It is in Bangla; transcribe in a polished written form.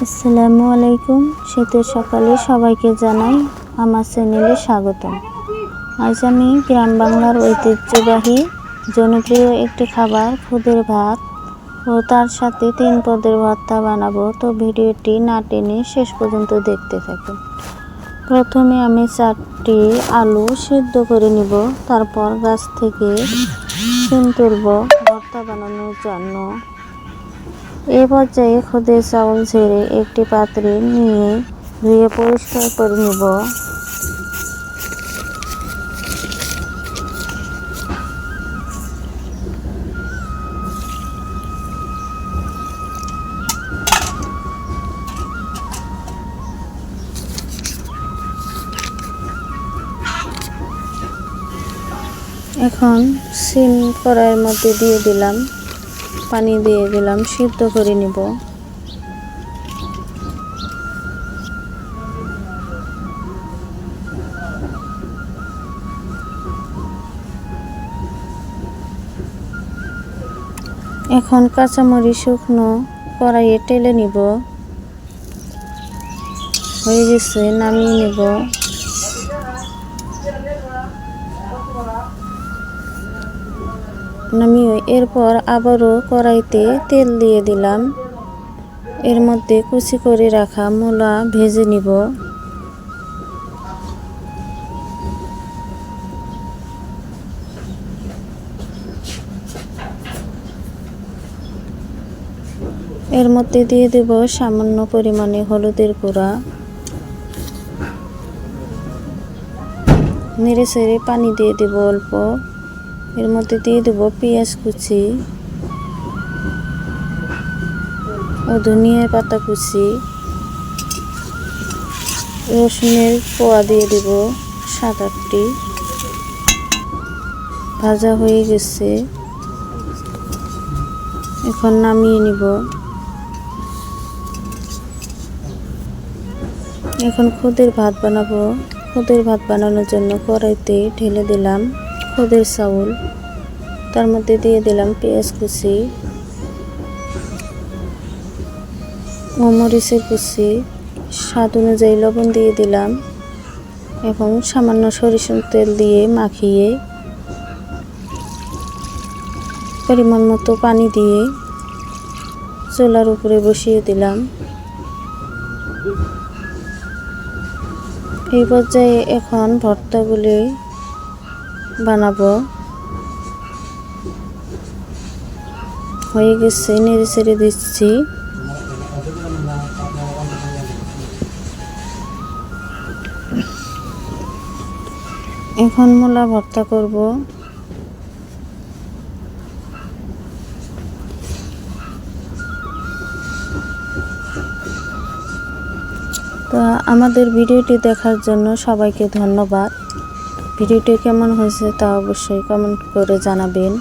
আসসালামু আলাইকুম। শীতের সকালে সবাইকে জানাই আমার চ্যানেলে স্বাগতম। আজ আমি গ্রাম বাংলার ঐতিহ্যবাহী জনপ্রিয় একটি খাবার খুদের ভাত ও তার সাথে 3 পদের ভর্তা বানাবো। তো ভিডিওটি না টেনে শেষ পর্যন্ত দেখতে থাকুন। প্রথমে আমি 4টি আলু সিদ্ধ করে নিব, তারপর গাছ থেকে সিম তুলব ভর্তা বানানোর জন্য। এ পর্যায়ে খুদে চাউল ঝেড়ে একটি পাত্রে নিয়ে ধুয়ে পরিষ্কার করে নিব। এখন সিম কড়াইয়ের মধ্যে দিয়ে দিলাম, পানি দিয়ে দিলাম, সিদ্ধ করে নিব। এখন কাঁচামরিচ শুকনো কড়াইয়ে টেলে নিব। হয়ে গেছে, নামিয়ে নিব। এরপর আবারও কড়াইতে তেল দিয়ে দিলাম। এর মধ্যে কুচি করে রাখা মূলা ভেজে নিব। এর মধ্যে দিয়ে দেব সামান্য পরিমাণে হলুদের গুঁড়া। নেড়ে চেড়ে পানি দিয়ে দেব অল্প। এর মধ্যে দিয়ে দেব পেঁয়াজ কুচি ও ধনিয়া পাতা কুচি। রসুনের কোয়া দিয়ে দেব 7-8টি। ভাজা হয়ে গেছে, এখন নামিয়ে নিব। এখন খুদের ভাত বানাবো। খুদের ভাত বানানোর জন্য কড়াইতে ঢেলে দিলাম খুদের চাউল, তার মধ্যে দিয়ে দিলাম পেঁয়াজ কুচি ও মরিচের কুচি, স্বাদ অনুযায়ী লবণ দিয়ে দিলাম এবং সামান্য সরিষার তেল দিয়ে মাখিয়ে পরিমাণ মতো পানি দিয়ে চুলার উপরে বসিয়ে দিলাম। এই পর্যায়ে এখন ভর্তাগুলি বানাবো। হয়ে গেছে, নেড়ে চেড়ে দিচ্ছি। এখন মূলা ভর্তা করব। তো আমাদের ভিডিওটি দেখার জন্য সবাইকে ধন্যবাদ। ভিডিওটি কেমন হয়েছে তা অবশ্যই কমেন্ট করে জানাবেন।